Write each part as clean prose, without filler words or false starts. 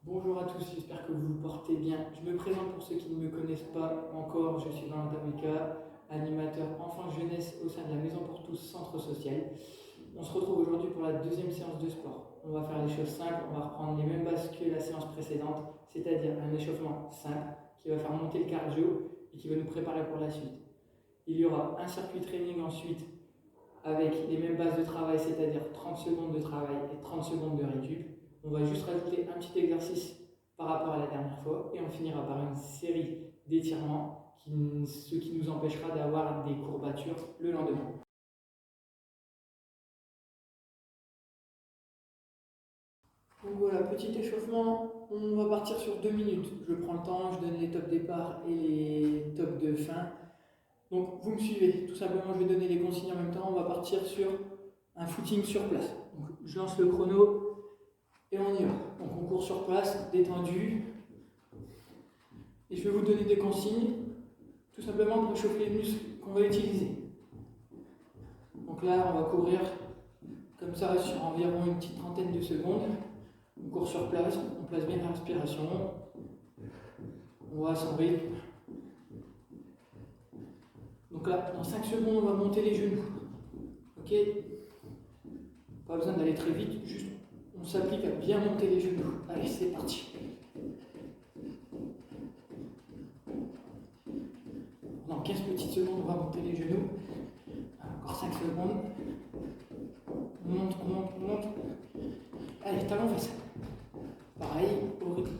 Bonjour à tous, j'espère que vous vous portez bien. Je me présente pour ceux qui ne me connaissent pas encore. Je suis Valentin Meka, animateur enfant-jeunesse au sein de la Maison pour tous, centre social. On se retrouve aujourd'hui pour la deuxième séance de sport. On va faire les choses simples, on va reprendre les mêmes bases que la séance précédente, c'est-à-dire un échauffement simple qui va faire monter le cardio et qui va nous préparer pour la suite. Il y aura un circuit training ensuite avec les mêmes bases de travail, c'est-à-dire 30 secondes de travail et 30 secondes de récup. On va juste rajouter un petit exercice par rapport à la dernière fois et on finira par une série d'étirements, ce qui nous empêchera d'avoir des courbatures le lendemain. Donc voilà, petit échauffement, on va partir sur 2 minutes. Je prends le temps, je donne les tops départ et les tops de fin. Donc vous me suivez, tout simplement je vais donner les consignes en même temps, on va partir sur un footing sur place. Donc je lance le chrono et on y va. Donc on court sur place, détendu. Et je vais vous donner des consignes, tout simplement pour chauffer les muscles qu'on va utiliser. Donc là on va courir comme ça sur environ une petite trentaine de secondes. On court sur place, on place bien la respiration. On va à son rythme. Donc là, dans 5 secondes, on va monter les genoux. Ok? Pas besoin d'aller très vite, juste on s'applique à bien monter les genoux. Allez, c'est parti. Dans 15 petites secondes, on va monter les genoux. Encore 5 secondes. On monte, on monte, on monte. Allez, talon fesse. Pareil, au rythme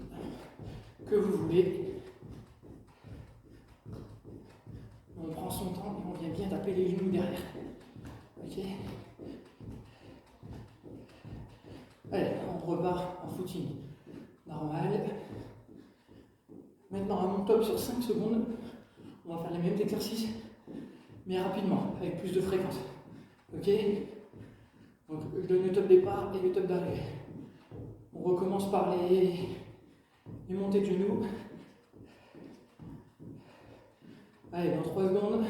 que vous voulez. On prend son temps et on vient bien taper les genoux derrière. Ok? Allez, on repart en footing normal. Maintenant, à mon top sur 5 secondes, on va faire les mêmes exercices, mais rapidement, avec plus de fréquence. Ok? Donc, je donne le top départ et le top d'arrivée. On recommence par les montées de genoux. Allez, dans 3 secondes.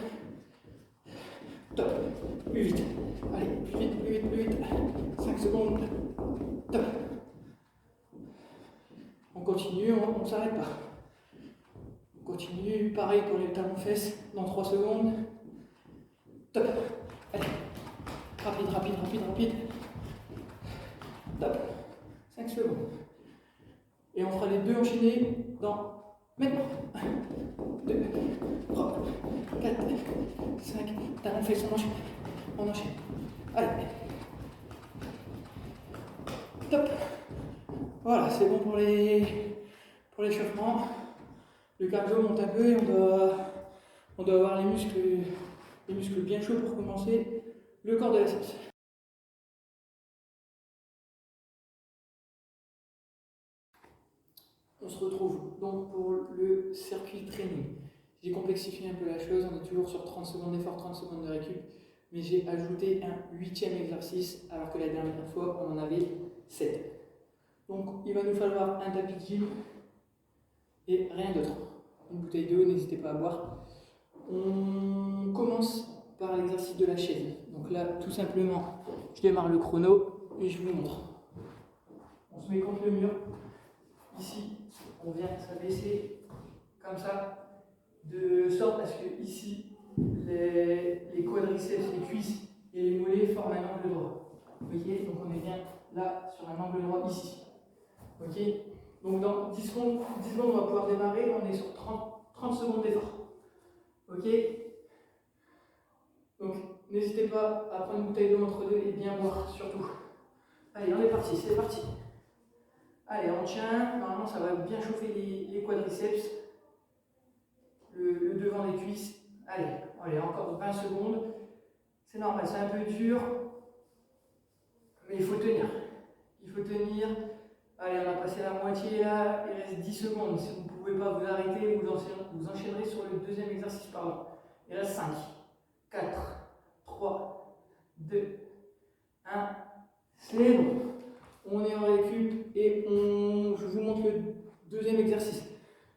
Top. Plus vite. Allez, plus vite, plus vite, plus vite. 5 secondes. Top. On continue, on ne s'arrête pas. On continue, pareil pour les talons fesses, dans 3 secondes. Top. Allez. Rapide, rapide, rapide, rapide. Top. 5 secondes. Et on fera les deux enchaînés dans maintenant. 1, 2, 3, 4, 5. Talons fesses, on enchaîne. On enchaîne. Allez. Top. Voilà, c'est bon pour l'échauffement. Le cardio monte un peu et on doit avoir les muscles bien chauds pour commencer le corps de la séance. On se retrouve donc pour le circuit training. J'ai complexifié un peu la chose, on est toujours sur 30 secondes d'effort, 30 secondes de récup, mais j'ai ajouté un 8e exercice alors que la dernière fois on en avait 7. Donc il va nous falloir un tapis de gym et rien d'autre. Une bouteille d'eau, n'hésitez pas à boire. On commence par l'exercice de la chaise. Donc là, tout simplement, je démarre le chrono et je vous montre. On se met contre le mur. Ici, on vient s'abaisser comme ça, de sorte à ce que ici, les quadriceps, les cuisses et les mollets forment un angle droit. Ok, donc on est bien là sur un angle droit ici. Ok, donc dans 10 secondes, on va pouvoir démarrer. On est sur 30 secondes d'effort. Ok, donc n'hésitez pas à prendre une bouteille d'eau entre deux et bien boire surtout. Allez, on est parti, c'est parti. Allez, on tient. Normalement, ça va bien chauffer les quadriceps, le devant des cuisses. Allez, encore 20 secondes. C'est normal, c'est un peu dur, mais il faut tenir. Il faut tenir. Allez, on a passé la moitié là. Il reste 10 secondes. Si vous ne pouvez pas vous arrêter, vous enchaînerez sur le deuxième exercice. Pardon. Il reste 5, 4, 3, 2, 1. C'est bon. On est en récup et je vous montre le deuxième exercice.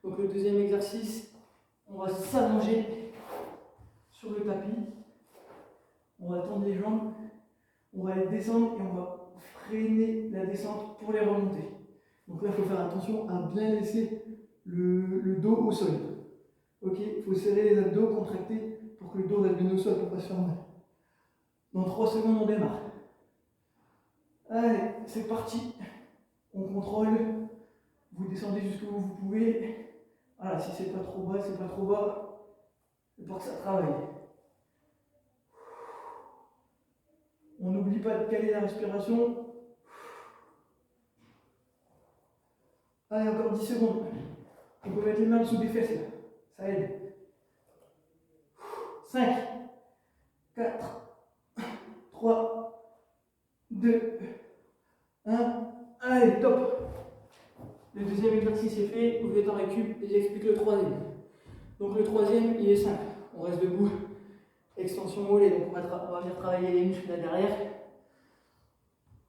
Donc le deuxième exercice, on va s'allonger sur le tapis. On va tendre les jambes. On va les descendre et on va freiner la descente pour les remonter. Donc là, il faut faire attention à bien laisser le dos au sol. Ok, il faut serrer les abdos, contracter pour que le dos reste bien au sol pour pas se faire mal. Dans 3 secondes, on démarre. Allez, c'est parti. On contrôle. Vous descendez jusqu'où vous pouvez. Voilà, si c'est pas trop bas, c'est pas trop bas. C'est pour que ça travaille. On n'oublie pas de caler la respiration. Allez, encore 10 secondes. On peut mettre les mains sous des fesses là. Ça aide. 5, 4, 3, 2, 1. Allez, top. Le deuxième exercice est fait. Vous êtes en récup et j'explique le troisième. Donc le troisième, il est simple. On reste debout. Extension mollet. Donc on va venir travailler les muscles là derrière.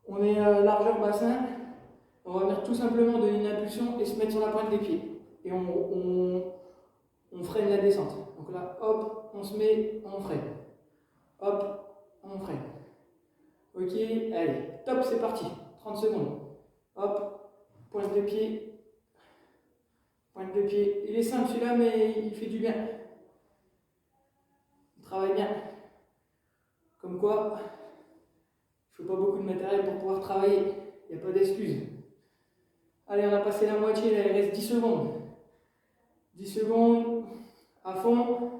On est largeur bassin. On va venir tout simplement donner une impulsion et se mettre sur la pointe des pieds. Et on freine la descente. Donc là, hop, on se met, on freine. Hop, on freine. Ok, allez, top, c'est parti. 30 secondes. Hop, pointe de pied. Pointe de pied. Il est simple celui-là, mais il fait du bien. Il travaille bien. Comme quoi, il ne faut pas beaucoup de matériel pour pouvoir travailler. Il n'y a pas d'excuse. Allez, on a passé la moitié, là, il reste 10 secondes. 10 secondes, à fond.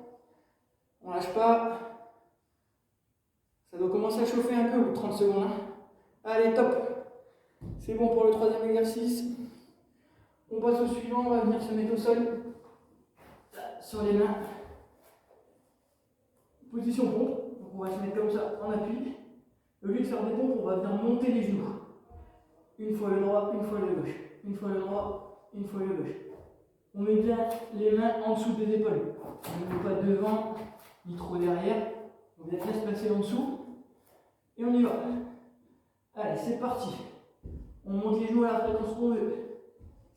On lâche pas. Ça doit commencer à chauffer un peu au bout de 30 secondes. Hein. Allez, top. C'est bon pour le troisième exercice. On passe au suivant, on va venir se mettre au sol. Sur les mains. Position pompe. Donc on va se mettre comme ça en appui. Au lieu de faire des pompes, on va venir monter les genoux. Une fois le droit, une fois le gauche. Une fois le droit, une fois le gauche. On met bien les mains en dessous des épaules. On ne met pas devant, ni trop derrière. On vient bien se placer en dessous. Et on y va. Allez, c'est parti. On monte les genoux à la fréquence qu'on veut.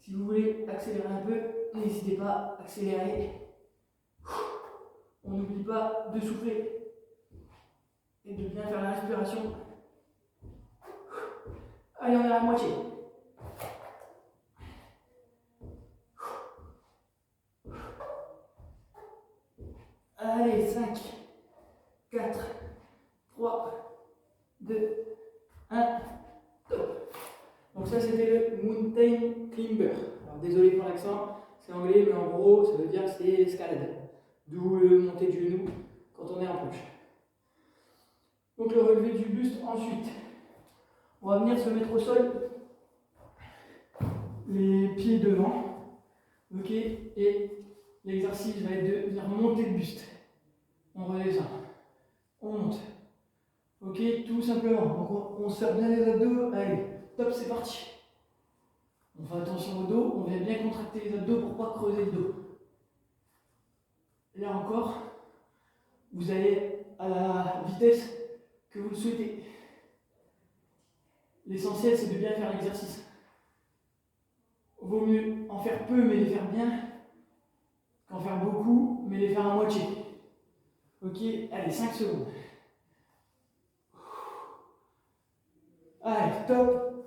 Si vous voulez accélérer un peu, n'hésitez pas à accélérer. On n'oublie pas de souffler et de bien faire la respiration. Allez, on est à la moitié. Allez, 5, 4, 3, 2, 1, top. Donc ça c'était le Mountain Climber. Alors désolé pour l'accent, c'est anglais, mais en gros ça veut dire que c'est l'escalade. D'où le monter du genou quand on est en planche. Donc le relevé du buste ensuite. On va venir se mettre au sol, les pieds devant. Ok, et l'exercice va être de venir monter le buste. On redescend, on monte. Ok, tout simplement. Donc on serre bien les abdos. Allez, top, c'est parti. On fait attention au dos, on vient bien contracter les abdos pour ne pas creuser le dos. Là encore, vous allez à la vitesse que vous le souhaitez. L'essentiel, c'est de bien faire l'exercice. Vaut mieux en faire peu, mais les faire bien, qu'en faire beaucoup, mais les faire à moitié. Ok, allez, 5 secondes. Allez, top.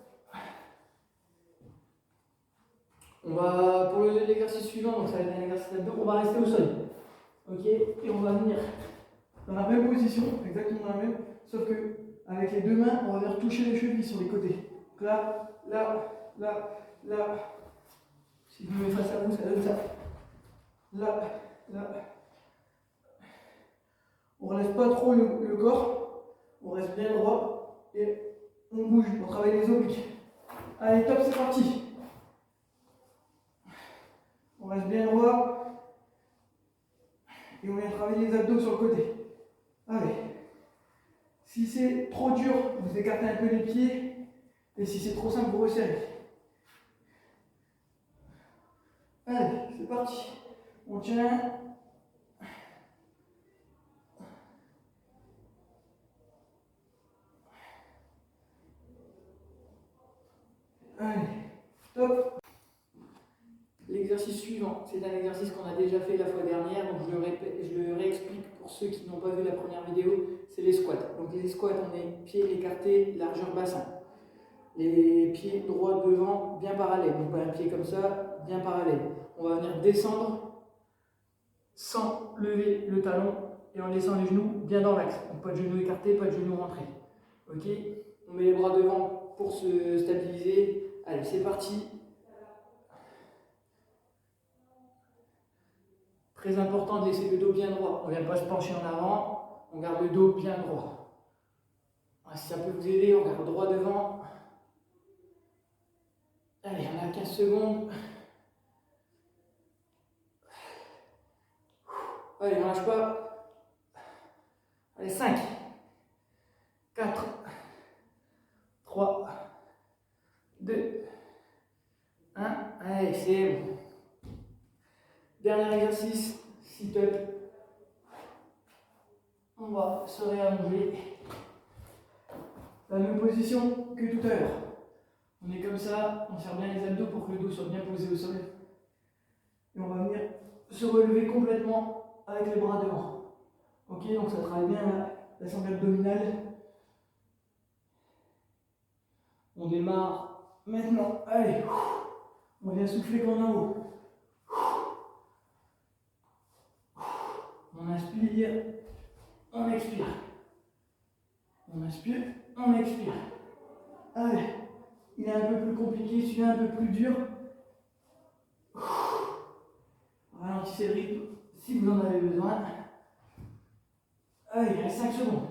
On va, pour l'exercice suivant, donc ça va être un exercice d'abdos, on va rester au sol. Ok, et on va venir dans la même position, exactement la même, sauf que avec les deux mains, on va venir toucher les chevilles sur les côtés. Donc là, là, là, là. Si je me mets face à vous, ça donne ça. Là, là. On ne relève pas trop le corps, on reste bien droit et on bouge, on travaille les obliques. Allez, top, c'est parti. On reste bien droit et on vient travailler les abdos sur le côté. Allez. Si c'est trop dur, vous écartez un peu les pieds et si c'est trop simple, vous resserrez. Allez, c'est parti. On tient. Allez, top. L'exercice suivant, c'est un exercice qu'on a déjà fait la fois dernière, donc je le réexplique pour ceux qui n'ont pas vu la première vidéo, c'est les squats. Donc les squats, on est pieds écartés, largeur bassin. Les pieds droits devant, bien parallèles. Donc pas un pied comme ça, bien parallèle. On va venir descendre sans lever le talon et en laissant les genoux bien dans l'axe. Donc pas de genoux écartés, pas de genoux rentrés. Ok? On met les bras devant pour se stabiliser. Allez, c'est parti. Très important de laisser le dos bien droit. On ne vient pas se pencher en avant, on garde le dos bien droit. Si ça peut vous aider, on garde droit devant. Allez, on a 15 secondes. Allez, on ne lâche pas. Allez, 5, 4, 3, 2, 1. Allez, c'est bon. Dernier exercice, sit-up. On va se réallonger. La même position que tout à l'heure. On est comme ça, on serre bien les abdos pour que le dos soit bien posé au sol. Et on va venir se relever complètement avec les bras devant. Ok, donc ça travaille bien la sangle abdominale. On démarre maintenant. Allez, on vient souffler comme en haut. On inspire, on expire. On inspire, on expire. Allez, il est un peu plus compliqué, celui-là un peu plus dur. Ralentissez le rythme si vous en avez besoin. Allez, il reste 5 secondes.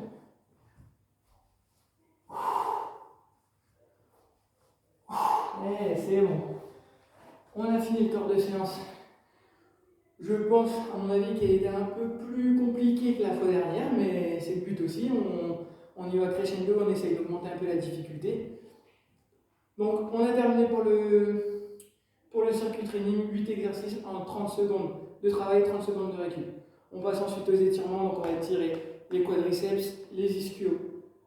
Et c'est bon. On a fini le corps de séance. Je pense, à mon avis, qu'elle était un peu plus compliquée que la fois dernière, mais c'est le but aussi. On y va crescendo, on essaye d'augmenter un peu la difficulté. Donc, on a terminé pour le circuit training, 8 exercices en 30 secondes de travail, 30 secondes de récup. On passe ensuite aux étirements, donc on va étirer les quadriceps, les ischios,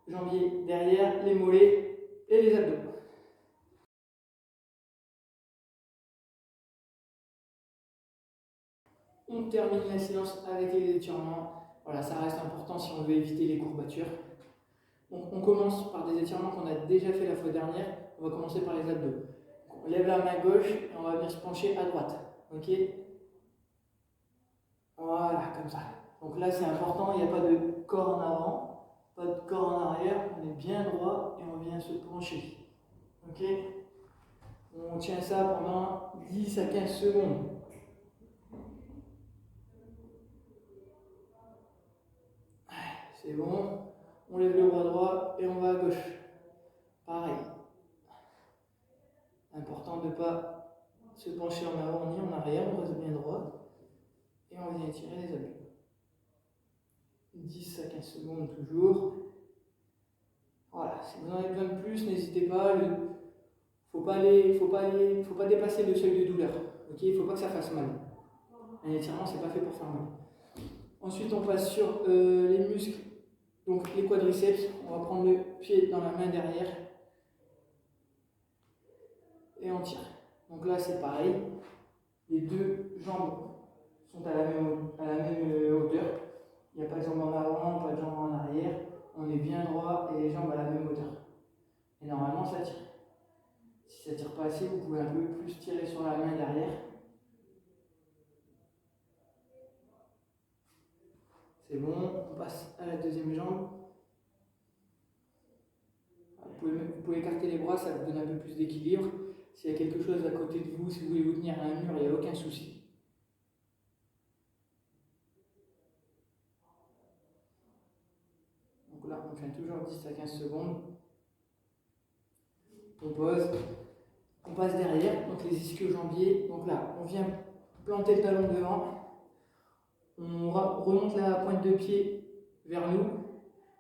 jambiers derrière, les mollets et les abdos. On termine la séance avec les étirements. Voilà, ça reste important si on veut éviter les courbatures. Donc on commence par des étirements qu'on a déjà fait la fois dernière. On va commencer par les abdos. On lève la main gauche et on va venir se pencher à droite. Ok? Voilà, comme ça. Donc là c'est important, il n'y a pas de corps en avant, pas de corps en arrière. On est bien droit et on vient se pencher. Ok? On tient ça pendant 10 à 15 secondes. C'est bon. On lève le bras droit et on va à gauche. Pareil. Important de ne pas se pencher en avant ni en arrière, on reste bien droit. Et on vient étirer les abdos. 10 à 15 secondes toujours. Voilà, si vous en avez besoin de plus, n'hésitez pas. Il ne faut pas dépasser le seuil de douleur. Okay, il ne faut pas que ça fasse mal. Un étirement, c'est pas fait pour faire mal. Ensuite, on passe sur les muscles, donc les quadriceps. On va prendre le pied dans la main derrière et on tire. Donc là, c'est pareil. Les deux jambes sont à la même hauteur. Il n'y a pas de jambes en avant, pas de jambes en arrière. On est bien droit et les jambes à la même hauteur. Et normalement, ça tire. Si ça ne tire pas assez, vous pouvez un peu plus tirer sur la main derrière. C'est bon, on passe à la deuxième jambe. Vous pouvez écarter les bras, ça vous donne un peu plus d'équilibre. S'il y a quelque chose à côté de vous, si vous voulez vous tenir à un mur, il n'y a aucun souci. Donc là, on tient toujours 10 à 15 secondes. On pose. On passe derrière, donc les ischio-jambiers. Donc là, on vient planter le talon devant. On remonte la pointe de pied vers nous.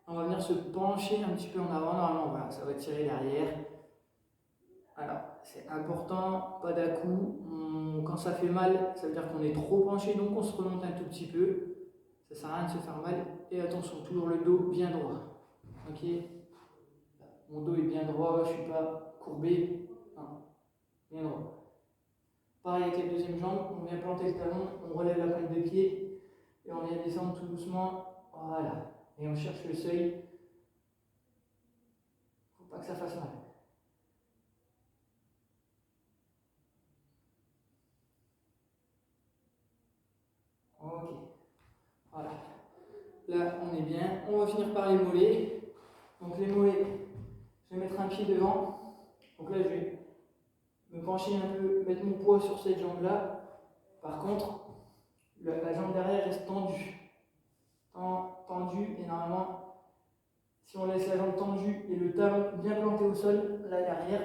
On va venir se pencher un petit peu en avant. Normalement, voilà, ça va tirer derrière. Voilà, c'est important, pas d'à-coup. Quand ça fait mal, ça veut dire qu'on est trop penché, donc on se remonte un tout petit peu. Ça sert à rien de se faire mal. Et attention, toujours le dos bien droit. Ok? Mon dos est bien droit, je ne suis pas courbé. Non, bien droit. Pareil avec la deuxième jambe, on vient planter le talon, on relève la pointe de pied et on vient descendre tout doucement. Voilà. Et on cherche le seuil. Il ne faut pas que ça fasse mal. Ok. Voilà. Là, on est bien. On va finir par les mollets. Donc les mollets, je vais mettre un pied devant. Donc là, je vais me pencher un peu, mettre mon poids sur cette jambe-là. Par contre, la jambe derrière reste tendue. Tendue, et normalement, si on laisse la jambe tendue et le talon bien planté au sol, là derrière,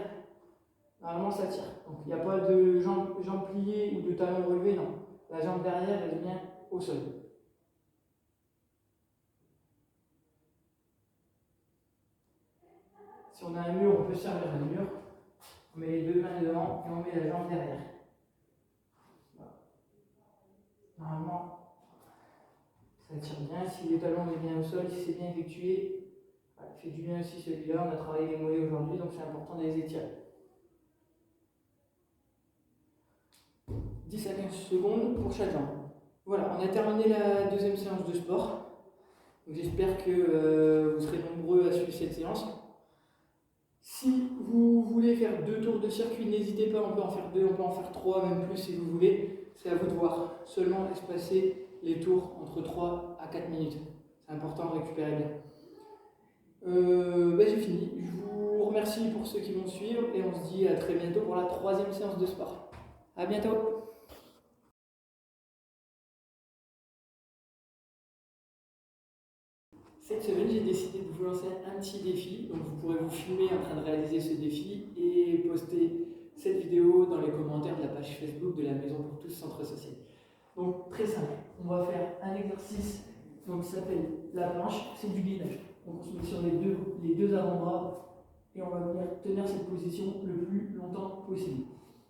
normalement ça tire. Donc il n'y a pas de jambe pliée ou de talon relevé, non. La jambe derrière reste bien au sol. Si on a un mur, on peut se servir d'un mur. On met les deux mains devant et on met la jambe derrière. Voilà. Normalement, ça tire bien. Si le talon est bien au sol, si c'est bien effectué, voilà, il fait du bien aussi celui-là. On a travaillé les mollets aujourd'hui, donc c'est important de les étirer. 10 à 15 secondes pour chaque jambe. Voilà, on a terminé la deuxième séance de sport. J'espère que vous serez nombreux à suivre cette séance. Si vous voulez faire 2 tours de circuit, n'hésitez pas, on peut en faire 2, on peut en faire 3, même plus si vous voulez. C'est à vous de voir. Seulement espacer les tours entre 3 à 4 minutes. C'est important de récupérer bien. J'ai fini. Je vous remercie pour ceux qui vont suivre et on se dit à très bientôt pour la 3e séance de sport. À bientôt. Cette semaine, j'ai décidé de vous lancer un petit défi. Donc, vous pourrez vous filmer en train de réaliser ce défi et poster cette vidéo dans les commentaires de la page Facebook de la Maison pour tous Centre Social. Donc, très simple. On va faire un exercice qui s'appelle la planche. C'est du gainage. Donc, on se met sur les deux avant-bras et on va venir tenir cette position le plus longtemps possible.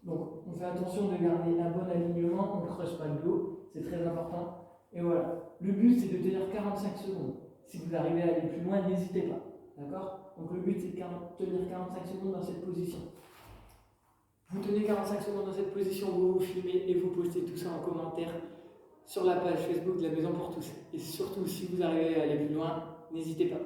Donc, on fait attention de garder un bon alignement. On ne creuse pas le dos. C'est très important. Et voilà. Le but, c'est de tenir 45 secondes. Si vous arrivez à aller plus loin, n'hésitez pas. D'accord? Donc le but, c'est de tenir 45 secondes dans cette position. Vous tenez 45 secondes dans cette position, vous vous filmez et vous postez tout ça en commentaire sur la page Facebook de la Maison pour tous. Et surtout, si vous arrivez à aller plus loin, n'hésitez pas.